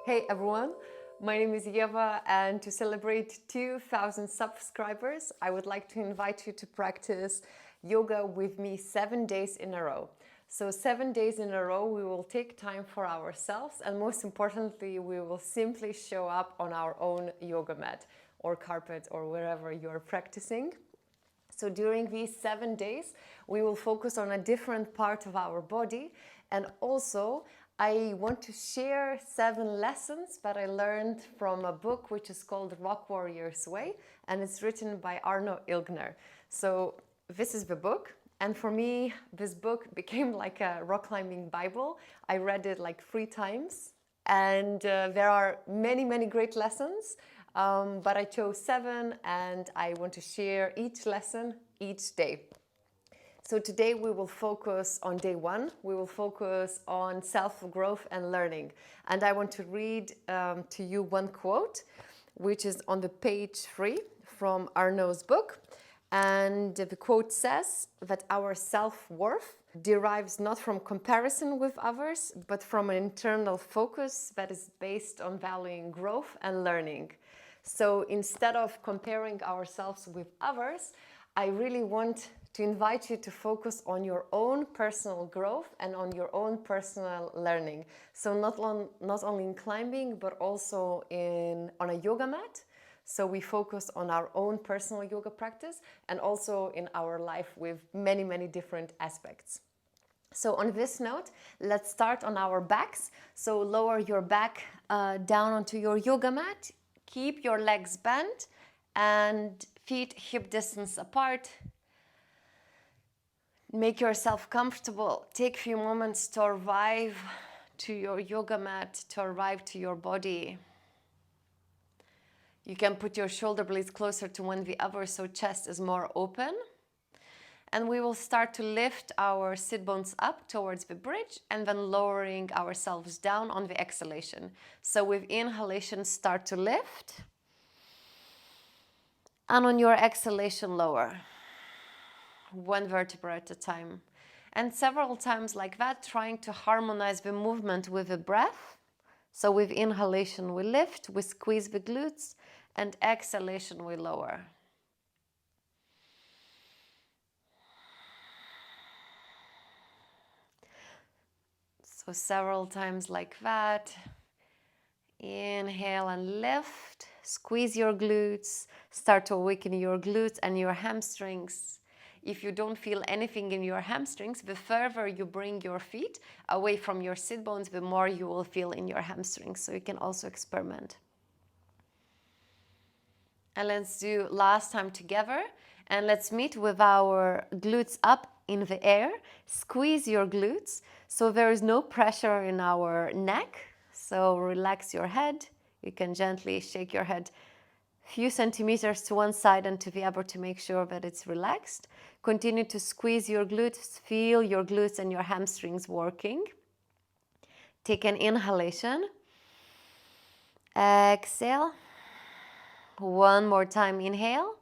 Hey everyone, my name is Ieva, and to celebrate 2,000 subscribers, I would like to invite you to practice yoga with me 7 days in a row. So 7 days in a row, we will take time for ourselves, and most importantly, we will simply show up on our own yoga mat or carpet or wherever you're practicing. So during these 7 days, we will focus on a different part of our body, and also I want to share 7 lessons that I learned from a book which is called Rock Warrior's Way, and it's written by Arno Ilgner. So this is the book, and for me, this book became like a rock climbing Bible. I read it like 3 times, and there are many great lessons. But I chose 7, and I want to share each lesson each day. So today we will focus on day 1. We will focus on self-growth and learning. And I want to read to you one quote, which is on the page 3 from Arno's book. And the quote says that our self-worth derives not from comparison with others, but from an internal focus that is based on valuing growth and learning. So instead of comparing ourselves with others, I really want to invite you to focus on your own personal growth and on your own personal learning. So not only in climbing, but also on a yoga mat. So we focus on our own personal yoga practice and also in our life with many different aspects. So on this note, let's start on our backs. So lower your back down onto your yoga mat. Keep your legs bent and feet hip distance apart. Make yourself comfortable. Take a few moments to arrive to your yoga mat, to arrive to your body. You can put your shoulder blades closer to one the other so chest is more open. And we will start to lift our sit bones up towards the bridge and then lowering ourselves down on the exhalation. So with inhalation, start to lift. And on your exhalation, lower. 1 vertebra at a time. And several times like that, trying to harmonize the movement with the breath. So with inhalation, we lift, we squeeze the glutes, and exhalation, we lower. So several times like that. Inhale and lift. Squeeze your glutes. Start to awaken your glutes and your hamstrings. If you don't feel anything in your hamstrings, the further you bring your feet away from your sit bones, the more you will feel in your hamstrings. So you can also experiment. And let's do last time together. And let's meet with our glutes up in the air. Squeeze your glutes so there is no pressure in our neck. So relax your head. You can gently shake your head a few centimeters to one side and to the other to make sure that it's relaxed. Continue to squeeze your glutes. Feel your glutes and your hamstrings working. Take an inhalation. Exhale. One more time, inhale.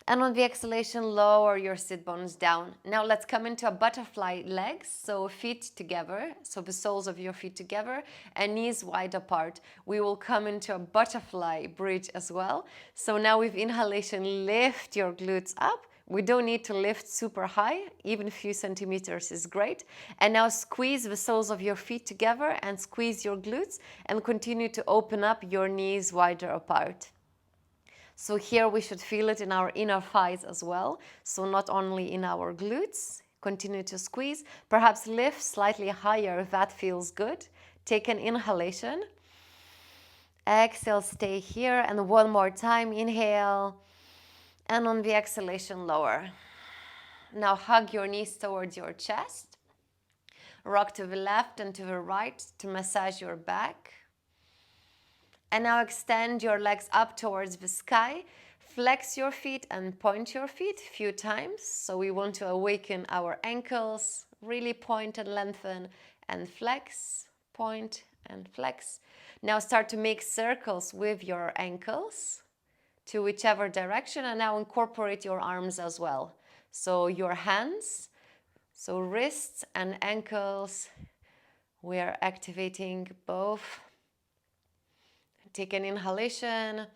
And on the exhalation, lower your sit bones down. Now let's come into a butterfly legs. So feet together, so the soles of your feet together and knees wide apart. We will come into a butterfly bridge as well. So now with inhalation, lift your glutes up. We don't need to lift super high, even a few centimeters is great. And now squeeze the soles of your feet together and squeeze your glutes and continue to open up your knees wider apart. So here we should feel it in our inner thighs as well. So not only in our glutes, continue to squeeze. Perhaps lift slightly higher if that feels good. Take an inhalation. Exhale, stay here. And one more time, inhale. And on the exhalation, lower. Now hug your knees towards your chest. Rock to the left and to the right to massage your back. And now extend your legs up towards the sky. Flex your feet and point your feet a few times. So we want to awaken our ankles. Really point and lengthen and flex, point and flex. Now start to make circles with your ankles to whichever direction, and now incorporate your arms as well. So your hands, so wrists and ankles, we are activating both Take an inhalation,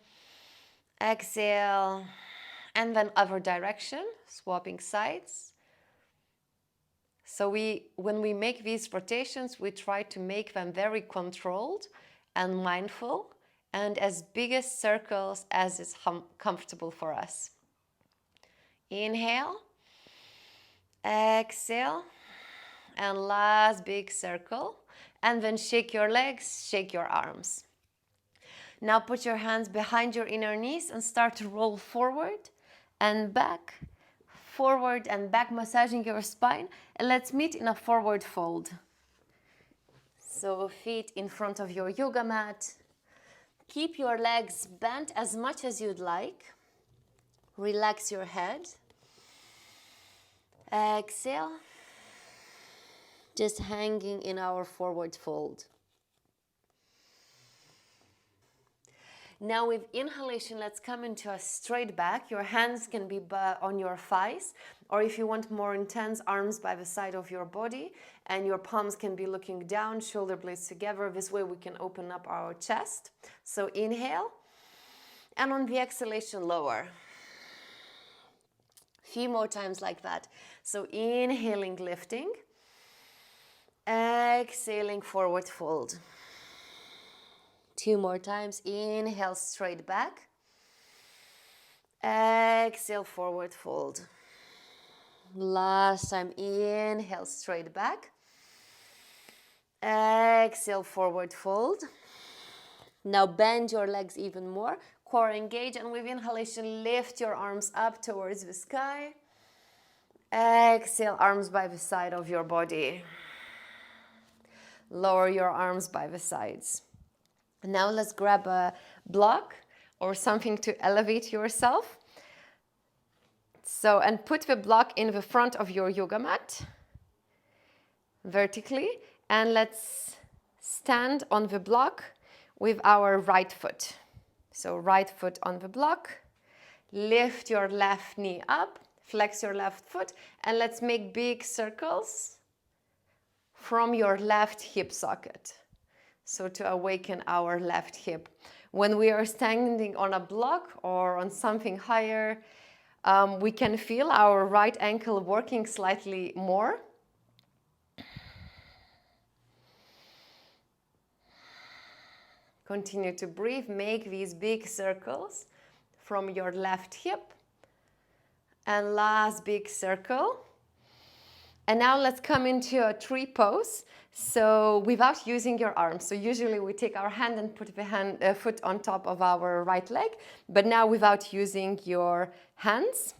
exhale, and then other direction, swapping sides. So when we make these rotations, we try to make them very controlled and mindful, and as big as circles as is comfortable for us. Inhale, exhale, and last big circle, and then shake your legs, shake your arms. Now put your hands behind your inner knees and start to roll forward and back, forward and back, massaging your spine. And let's meet in a forward fold. So feet in front of your yoga mat. Keep your legs bent as much as you'd like. Relax your head. Exhale. Just hanging in our forward fold. Now with inhalation, let's come into a straight back. Your hands can be on your thighs, or if you want more intense, arms by the side of your body, and your palms can be looking down, shoulder blades together. This way we can open up our chest. So inhale, and on the exhalation, lower. Few more times like that. So inhaling, lifting. Exhaling, forward fold. 2 more times. Inhale, straight back. Exhale, forward fold. Last time. Inhale, straight back. Exhale, forward fold. Now bend your legs even more. Core engage, and with inhalation, lift your arms up towards the sky. Exhale, arms by the side of your body. Lower your arms by the sides. Now let's grab a block or something to elevate yourself. So, and put the block in the front of your yoga mat, vertically, and let's stand on the block with our right foot. So right foot on the block, lift your left knee up, flex your left foot, and let's make big circles from your left hip socket. So to awaken our left hip. When we are standing on a block or on something higher, we can feel our right ankle working slightly more. Continue to breathe, make these big circles from your left hip. And last big circle. And now let's come into a tree pose. So without using your arms. So usually we take our hand and put the foot on top of our right leg, but now without using your hands.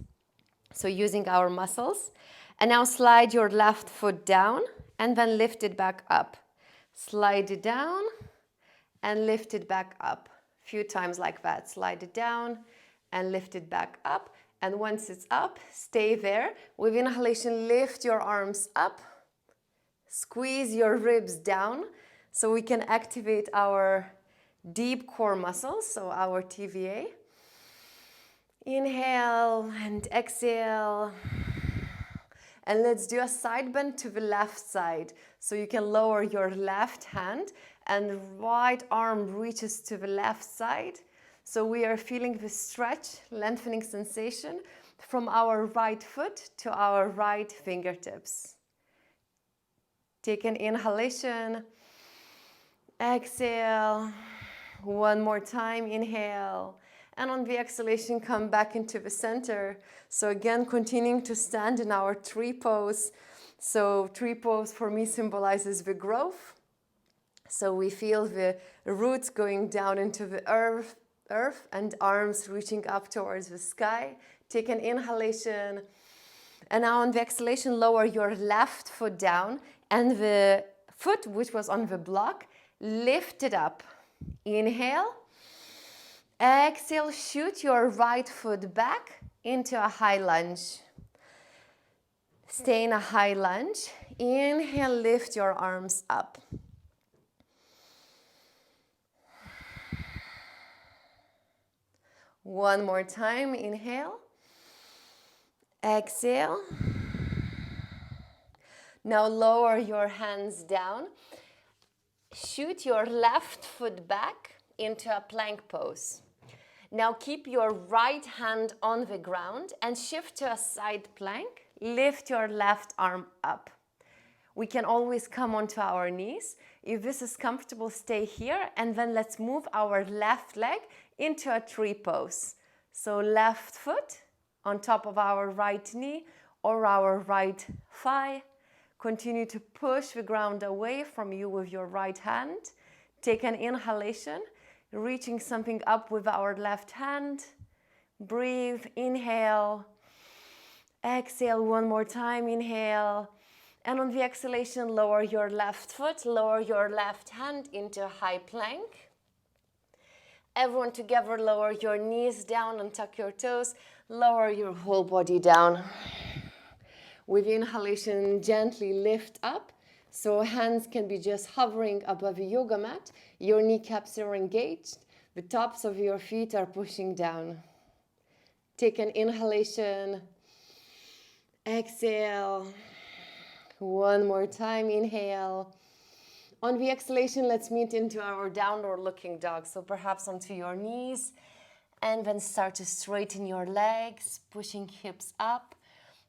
So using our muscles. And now slide your left foot down and then lift it back up. Slide it down and lift it back up. A few times like that. Slide it down and lift it back up. And once it's up, stay there. With inhalation, lift your arms up. Squeeze your ribs down so we can activate our deep core muscles, so our TVA. Inhale and exhale. And let's do a side bend to the left side. So you can lower your left hand and right arm reaches to the left side. So we are feeling the stretch, lengthening sensation from our right foot to our right fingertips. Take an inhalation, exhale, one more time, inhale, and on the exhalation, come back into the center. So again, continuing to stand in our tree pose. So tree pose for me symbolizes the growth. So we feel the roots going down into the earth and arms reaching up towards the sky. Take an inhalation. And now on the exhalation, lower your left foot down and the foot, which was on the block, lift it up. Inhale. Exhale, shoot your right foot back into a high lunge. Stay in a high lunge. Inhale, lift your arms up. One more time, inhale. Exhale. Now lower your hands down. Shoot your left foot back into a plank pose. Now keep your right hand on the ground and shift to a side plank. Lift your left arm up. We can always come onto our knees. If this is comfortable, stay here, and then let's move our left leg into a tree pose. So left foot on top of our right knee or our right thigh. Continue to push the ground away from you with your right hand. Take an inhalation, reaching something up with our left hand. Breathe, inhale. Exhale one more time, inhale. And on the exhalation, lower your left foot, lower your left hand into a high plank. Everyone together, lower your knees down and tuck your toes. Lower your whole body down. With inhalation, gently lift up. So hands can be just hovering above the yoga mat. Your kneecaps are engaged. The tops of your feet are pushing down. Take an inhalation. Exhale. One more time, inhale. On the exhalation, let's meet into our downward looking dog. So perhaps onto your knees, and then start to straighten your legs, pushing hips up,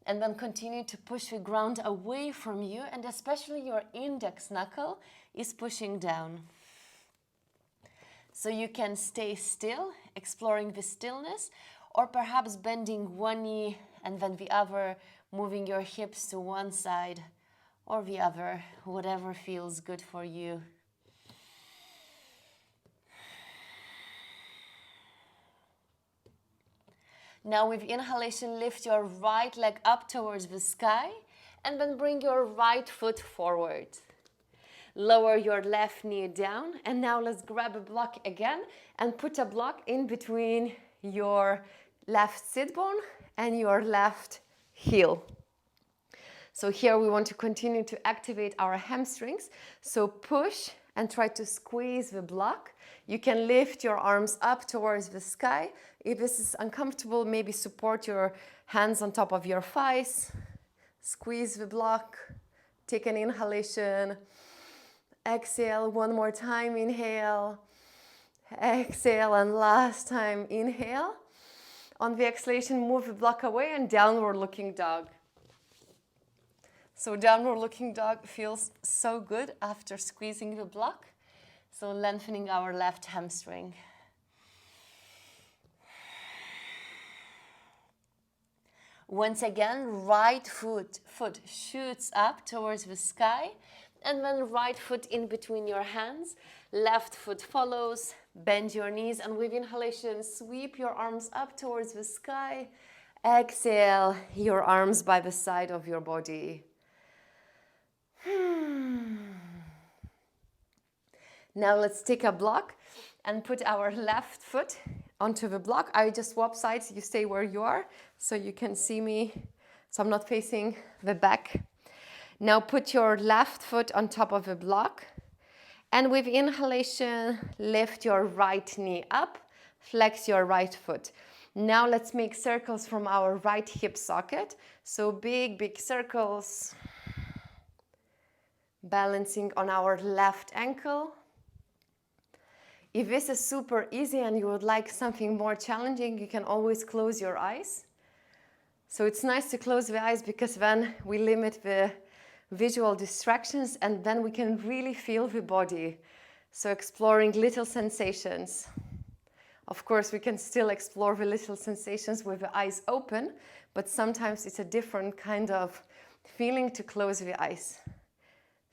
and then continue to push the ground away from you, and especially your index knuckle is pushing down. So you can stay still, exploring the stillness, or perhaps bending one knee and then the other, moving your hips to one side or the other, whatever feels good for you. Now with inhalation, lift your right leg up towards the sky and then bring your right foot forward. Lower your left knee down, and now let's grab a block again and put a block in between your left sit bone and your left heel. So here we want to continue to activate our hamstrings. So push and try to squeeze the block. You can lift your arms up towards the sky. If this is uncomfortable, maybe support your hands on top of your thighs. Squeeze the block. Take an inhalation. Exhale one more time. Inhale. Exhale, and last time, inhale. On the exhalation, move the block away and downward looking dog. So downward looking dog feels so good after squeezing the block. So lengthening our left hamstring. Once again, right foot shoots up towards the sky, and then right foot in between your hands. Left foot follows, bend your knees, and with inhalation, sweep your arms up towards the sky. Exhale, your arms by the side of your body. Now let's take a block and put our left foot onto the block. I just swap sides, you stay where you are so you can see me, so I'm not facing the back. Now put your left foot on top of the block, and with inhalation, lift your right knee up, flex your right foot. Now let's make circles from our right hip socket. So big circles. Balancing on our left ankle. If this is super easy and you would like something more challenging, you can always close your eyes. So it's nice to close the eyes because then we limit the visual distractions and then we can really feel the body. So exploring little sensations. Of course, we can still explore the little sensations with the eyes open, but sometimes it's a different kind of feeling to close the eyes.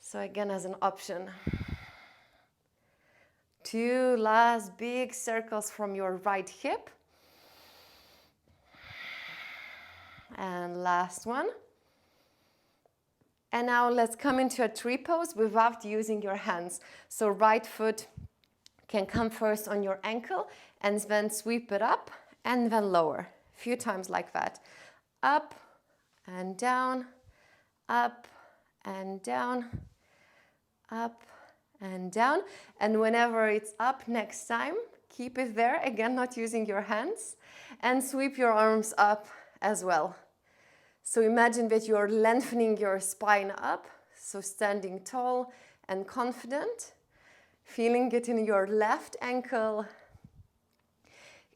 So again, as an option. 2 last big circles from your right hip. And last one. And now let's come into a tree pose without using your hands. So right foot can come first on your ankle and then sweep it up and then lower. A few times like that. Up and down, up and down, up and down. And whenever it's up next time, keep it there, again not using your hands, and sweep your arms up as well. So imagine that you're lengthening your spine up, so standing tall and confident. Feeling it in your left ankle.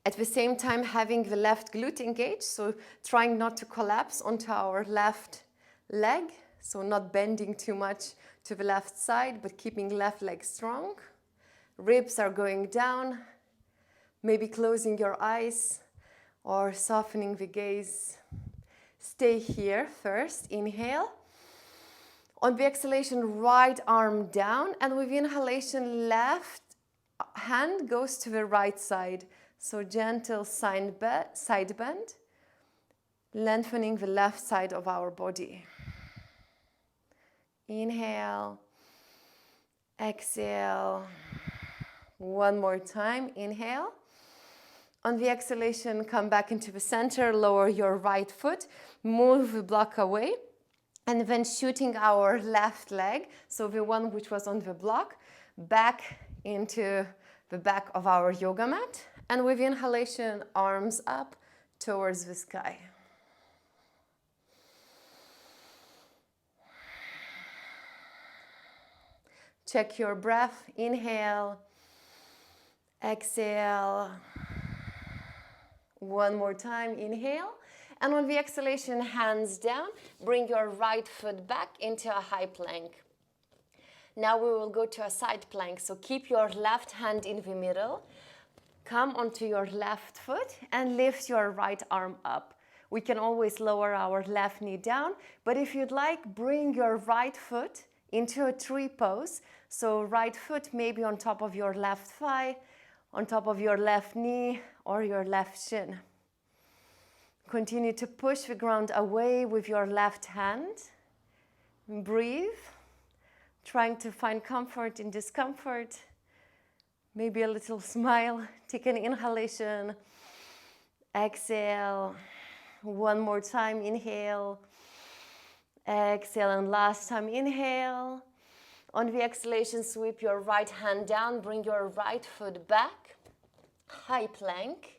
At the same time, having the left glute engaged, so trying not to collapse onto our left leg, so not bending too much to the left side, but keeping left leg strong. Ribs are going down, maybe closing your eyes or softening the gaze. Stay here first, inhale. On the exhalation, right arm down, and with inhalation, left hand goes to the right side. So gentle side bend, lengthening the left side of our body. Inhale, exhale. One more time, inhale. On the exhalation, come back into the center, lower your right foot, move the block away, and then shooting our left leg, so the one which was on the block, back into the back of our yoga mat. And with inhalation, arms up towards the sky. Check your breath. Inhale, exhale. One more time, inhale. And on the exhalation, hands down. Bring your right foot back into a high plank. Now we will go to a side plank. So keep your left hand in the middle. Come onto your left foot and lift your right arm up. We can always lower our left knee down, but if you'd like, bring your right foot into a tree pose. So right foot maybe on top of your left thigh, on top of your left knee or your left shin. Continue to push the ground away with your left hand. Breathe, trying to find comfort in discomfort. Maybe a little smile. Take an inhalation. Exhale. One more time. Inhale. Exhale. And last time. Inhale. On the exhalation, sweep your right hand down. Bring your right foot back. High plank.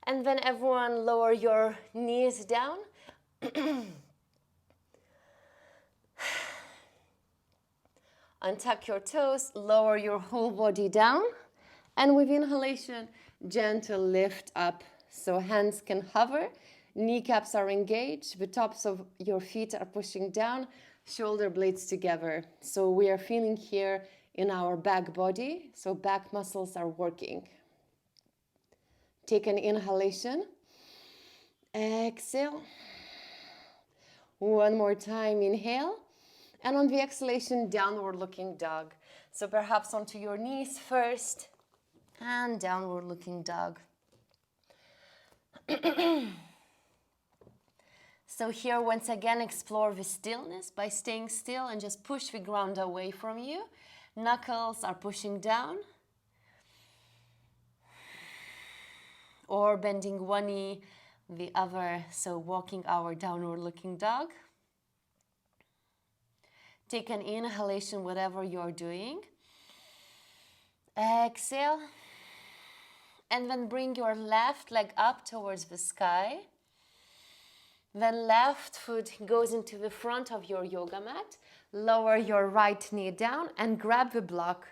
And then everyone lower your knees down. Untuck your toes, lower your whole body down. And with inhalation, gentle lift up. So hands can hover, kneecaps are engaged, the tops of your feet are pushing down, shoulder blades together. So we are feeling here in our back body, so back muscles are working. Take an inhalation. Exhale. One more time, inhale. And on the exhalation, downward looking dog. So perhaps onto your knees first and downward looking dog. So here, once again, explore the stillness by staying still and just push the ground away from you. Knuckles are pushing down. Or bending one knee, the other, so walking our downward looking dog. Take an inhalation, whatever you're doing. Exhale. And then bring your left leg up towards the sky. Then left foot goes into the front of your yoga mat. Lower your right knee down and grab the block.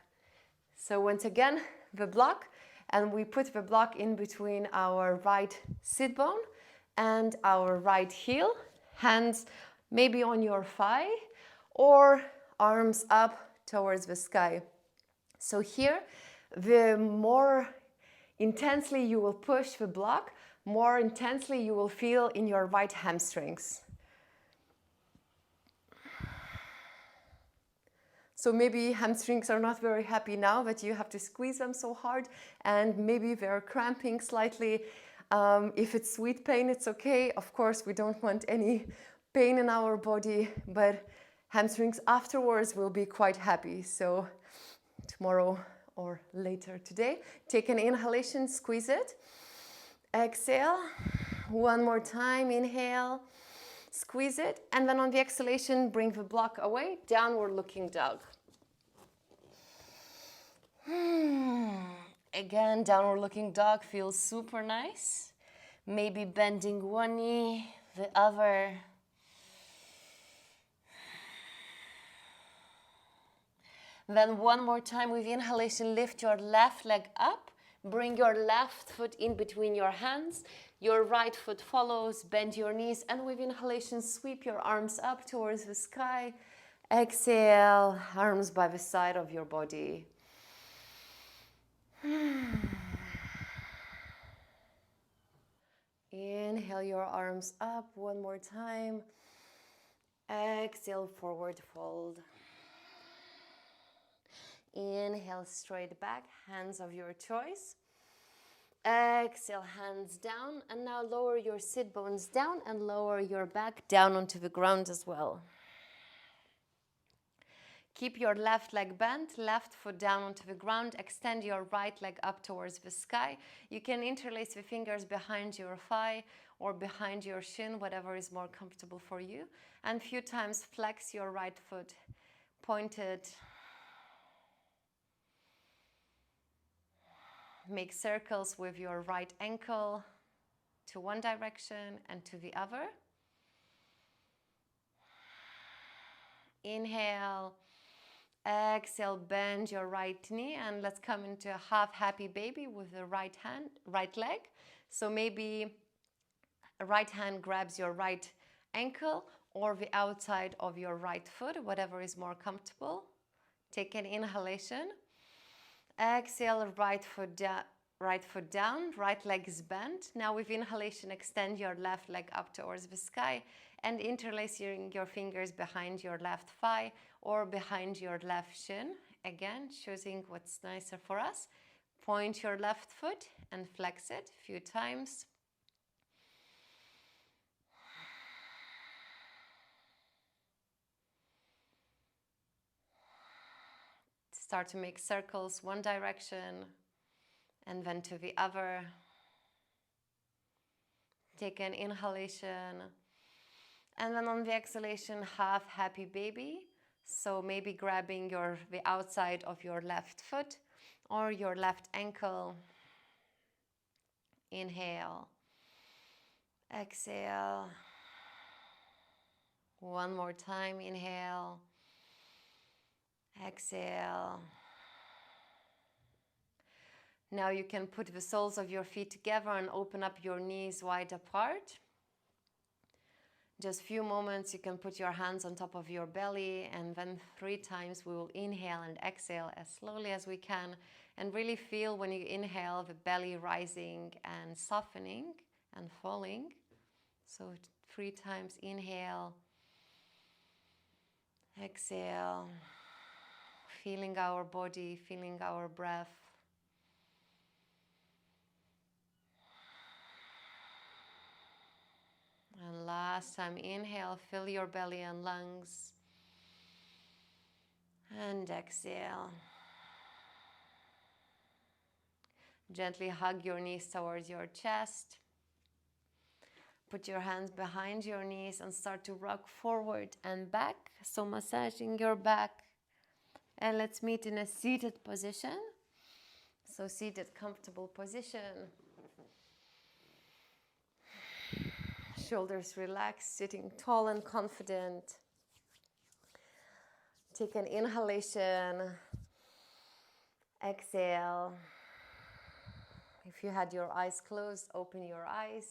So once again, the block. And we put the block in between our right sit bone and our right heel. Hands maybe on your thigh or arms up towards the sky. So here, the more intensely you will push the block, more intensely you will feel in your right hamstrings. So maybe hamstrings are not very happy now that you have to squeeze them so hard, and maybe they're cramping slightly. If it's sweet pain, it's okay. Of course, we don't want any pain in our body, but hamstrings afterwards will be quite happy. So tomorrow or later today, take an inhalation, squeeze it. Exhale. One more time, inhale. Squeeze it, and then on the exhalation, bring the block away, downward looking dog. Again, downward looking dog feels super nice. Maybe bending one knee, the other. Then one more time with inhalation, lift your left leg up. Bring your left foot in between your hands. Your right foot follows. Bend your knees. And with inhalation, sweep your arms up towards the sky. Exhale, arms by the side of your body. Inhale your arms up one more time. Exhale, forward fold. Inhale, straight back, hands of your choice. Exhale, hands down. And now lower your sit bones down and lower your back down onto the ground as well. Keep your left leg bent, left foot down onto the ground. Extend your right leg up towards the sky. You can interlace the fingers behind your thigh or behind your shin, whatever is more comfortable for you. And a few times flex your right foot, pointed. Make circles with your right ankle to one direction and to the other. Inhale. Exhale, bend your right knee and let's come into a half happy baby with the right leg. So maybe a right hand grabs your right ankle or the outside of your right foot, whatever is more comfortable. Take an inhalation. Exhale, right foot down, right leg is bent. Now with inhalation, extend your left leg up towards the sky and interlacing your fingers behind your left thigh or behind your left shin. Again, choosing what's nicer for us. Point your left foot and flex it a few times. Start to make circles one direction and then to the other. Take an inhalation. And then on the exhalation, half happy baby. So maybe grabbing the outside of your left foot or your left ankle. Inhale. Exhale. One more time. Inhale. Exhale. Now you can put the soles of your feet together and open up your knees wide apart. Just a few moments, you can put your hands on top of your belly, and then 3 times we will inhale and exhale as slowly as we can, and really feel when you inhale the belly rising and softening and falling. So 3 times inhale, exhale, feeling our body, feeling our breath. And last time, inhale, fill your belly and lungs. And exhale. Gently hug your knees towards your chest. Put your hands behind your knees and start to rock forward and back. So massaging your back. And let's meet in a seated position. So seated, comfortable position. Shoulders relaxed, sitting tall and confident. Take an inhalation. Exhale. If you had your eyes closed, open your eyes.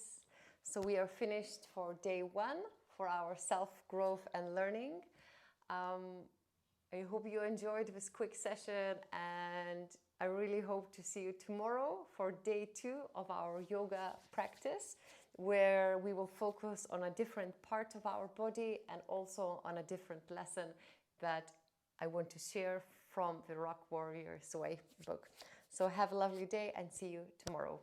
So we are finished for day 1 for our self-growth and learning. I hope you enjoyed this quick session, and I really hope to see you tomorrow for day 2 of our yoga practice, where we will focus on a different part of our body and also on a different lesson that I want to share from the Rock Warrior's Way book. So have a lovely day and see you tomorrow.